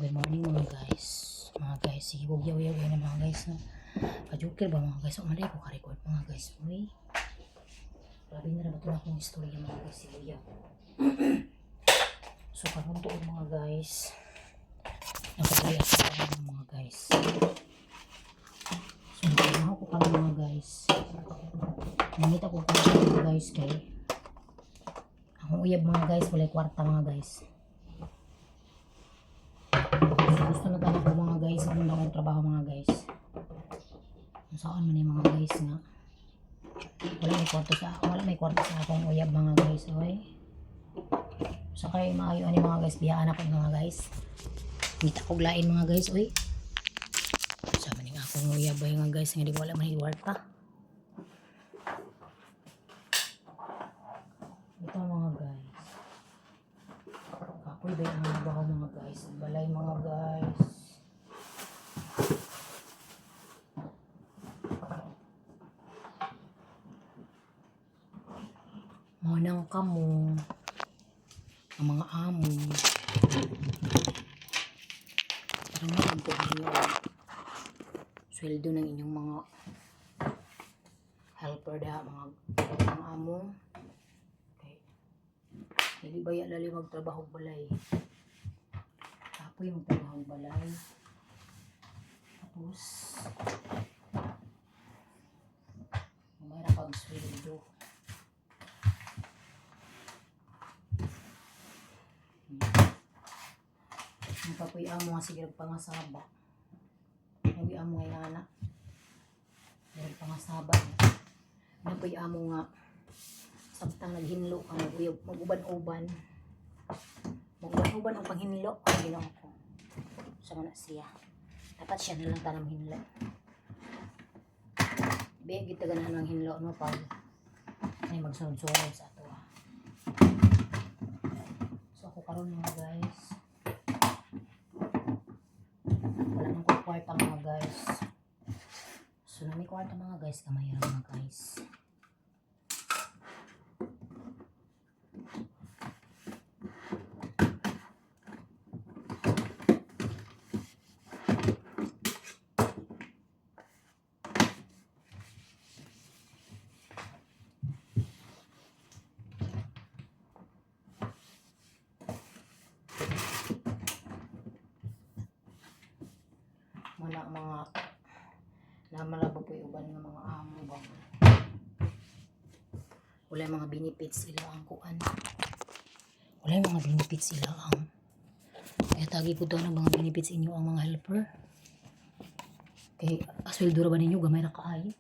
Good morning mga guys. Mga guys, sige bugyaw-yaw na mga guys no. Pajukir ba mga guys? Umalay ko ka-record mga guys. Uy. Grabe na naman ito akong istorya mga guys. Sige bugyaw. So karon tuon mga guys. Napagaya sa mga guys. So nagtrabaho ko kami mga guys. Nangita ko kami mga guys kay akong uyab mga guys. Walay kwarta mga guys. Gusto na tayo ko mga guys kung na trabaho mga guys. Saan man yung mga guys nga wala may kwarto sa akong uyab mga guys. Okay? So kay maayo ani mga guys biyaan ako mga guys. Ngita ko glain mga guys. Uy. Sa maning akong uyab ba mga guys nga di wala man kwarta. Ito mga guys. Kapoy ba yung trabaho mga guys? Balay mga guys. Manang kamo ang mga amo parang nagpag ninyo sweldo ng inyong mga helper da mga amo. Okay. Hindi ba yan lali magtrabaho balay tapoy magtrabaho balay tapos mayroon pag sweldo. Ang kapoy amo nga sige pangasaba. Nabi amo nga anak. Dahil pangasaba. Napoy amo nga samtang naghinlo ka mag-uban-uban. Mag-uban-uban ang panghinlo ang ginawa ko. Sa nga siya. Dapat siya na lang tanang hinlo. Bigit ka ganahan ng hinlo no pag ay magsunod-sunod sa ato. So ako karon mga guys. Wala nang kwarta mga guys. So na may kwarta mga guys kamay mga guys. Wala mga namalabo po yung uban ng mga amo ba. Wala mga benefits sila ang kuan. Wala mga benefits sila ang. Kaya tagi po doon ang mga benefits inyo ang mga helper. Kay asweldo ra ba ninyo gamay ra kaayo.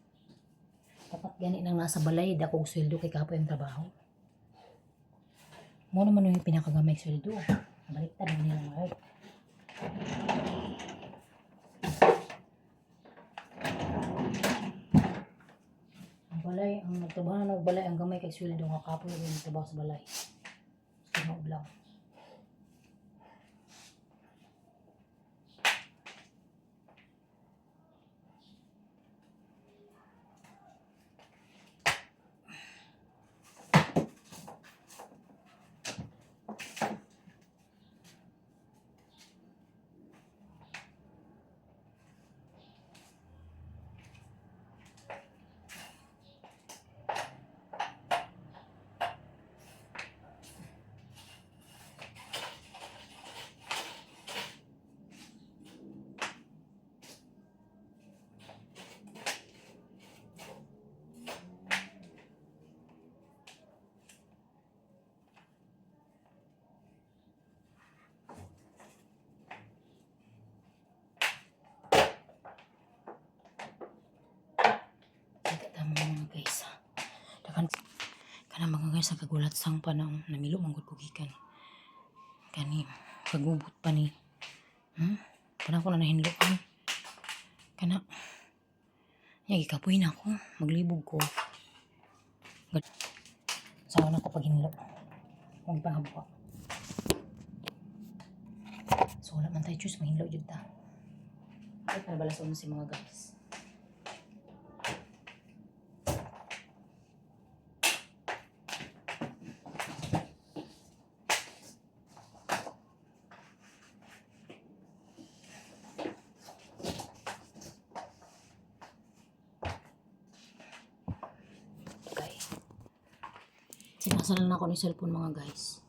Dapat gani nang nasa balay dakog sweldo kay kapo yung trabaho. Mo naman yung pinakagamay sweldo. Baliktad na nila mga right. Balay, ang nagtrabaho na balay ang gamay kay sweldo nga kapoy rin nagtrabaho sa balay. Tinog lang. Mga guys kanang mga guys nakagulat sang panahon namilo manggod ko gikan kani pagubot pa ni kanang ko na nahinluan kana nya gikapoy na ako maglibog ko sawa na ko paghinlo kung ipangabuka so wala man tayo choose mahinlo jud ta ay para balas si mga guys. Nasa na ako ni cellphone mga guys.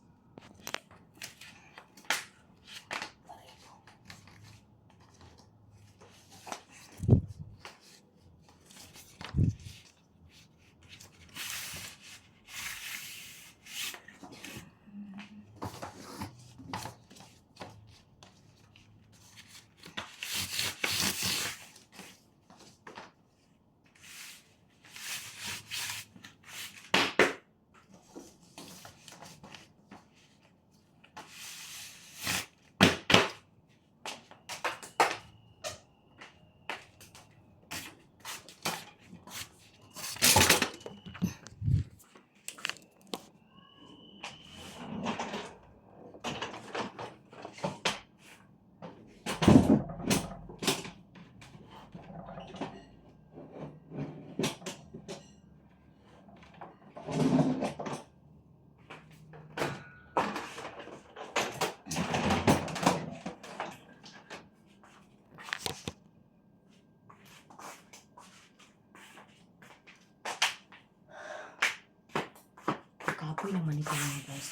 Kakapoy naman ito mga guys.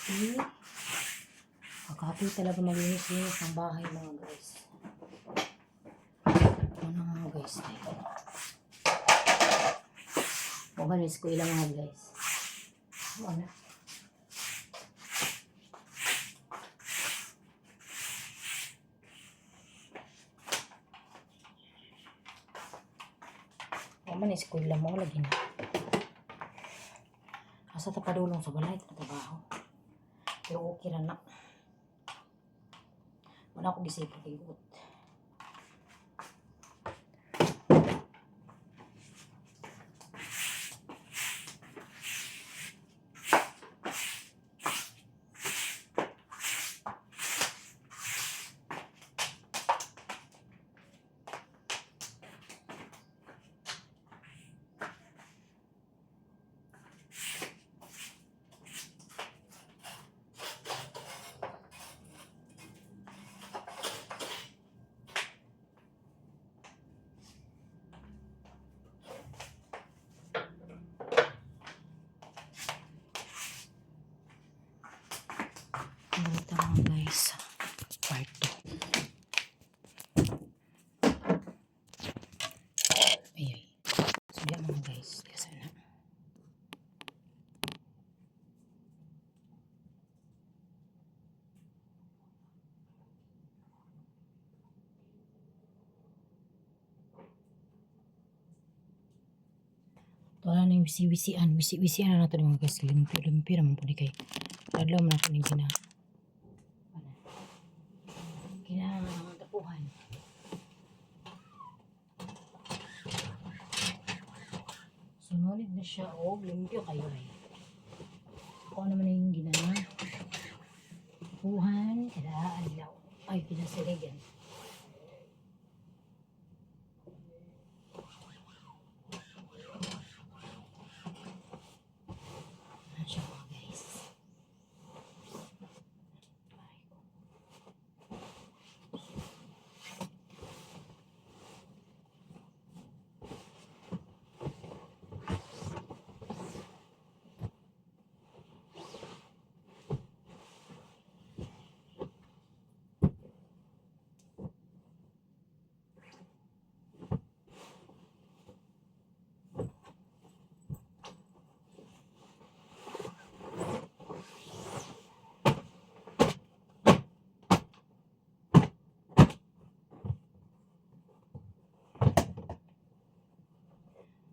Kakapoy talaga maglinis-linis ng bahay mga guys. Ano mga guys? Mabalis ko ilang mga guys. Ano? Mabalis ko ilang mo lagi na. Asa tapadulong sa balay ito trabaho. Pero okay na na. Wala ako gisipin tigot. Ito mga guys. Part 2. Ayun. So yan mga guys. Yes, na. Wala na yung wisi-wisian. Wisi-wisian na nato mga guys. Limpyo-limpyo naman po di kay. Tadlaw man ako ng kinatapuhan. Sunod na siya. O, limpyo kayo ay. Kung ano naman yung kinatapuhan. Kinaalaw. Ay, kinasiligan. Siya mga guys.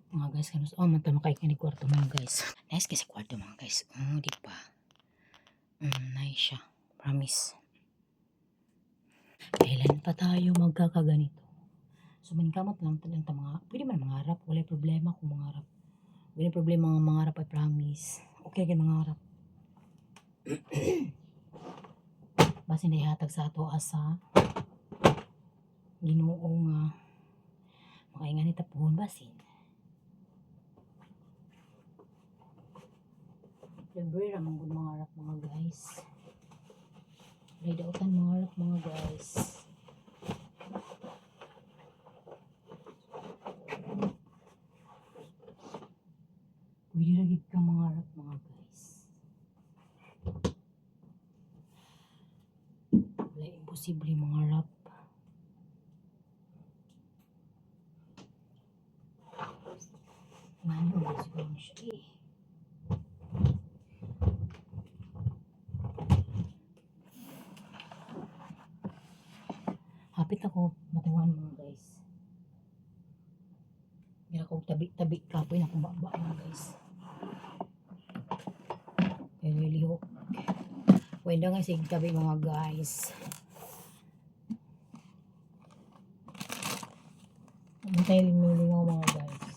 Mga guys, kanus matama kay kani kwarto mga guys. Nice kasi kwarto mga guys. Di ba? Nice siya. Promise. Kailan pa tayo magkakaganito? So maningkamot lang talang mga pwede man mangarap, wala problema kung mangarap. Wala problema nga mangarap, I promise. Okay kay mangarap. Basta ihatag sa ato asa Ginoo nga makaingan ni tapuhon basin. Libre ramang gud mangarap mga guys. May dautan mangarap mga guys. Pwede lagi ka mangarap mga guys. posible mga rap. Mano ba siguro siya eh. Hapit ako matuwan mga guys. Kaya ako tabi-tabi kapoy na kumbaba mga guys. Kaya really hope. Wala nga sige tabi mga guys. Antay lilingaw mga guys.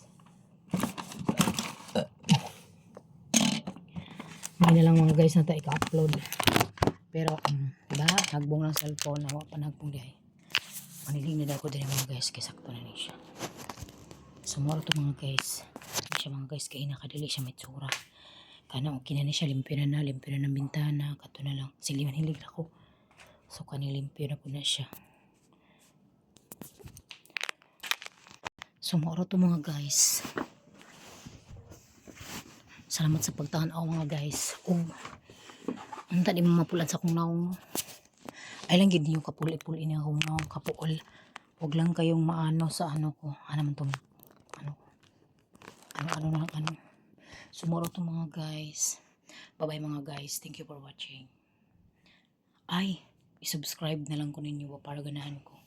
May na lang mga guys na tayo i-upload. Pero, diba? Hagbong ng cellphone. Hawa pa nagbong dihay. Manilig na ko din mga guys. Kaya sakto na rin siya. Sumuro to mga guys. Hindi siya mga guys. Kaya nakadali siya may tsura. Kana okay na siya. Limpyo na ng bintana. Kato na lang. Siliman hilig ako. So, kanilimpyo na po na siya. Sumuro to mga guys. Salamat sa pagtanaw mga guys. Ang tadi mapulan sa kong naong. Ay lang gid niyo kapuli-puli niya akong naong kapuol. Huwag lang kayong maano sa ano ko. Ano man tong ano. Sumuro to mga guys. Bye bye mga guys. Thank you for watching. Ay, i-subscribe na lang ko ninyo para ganahan ko.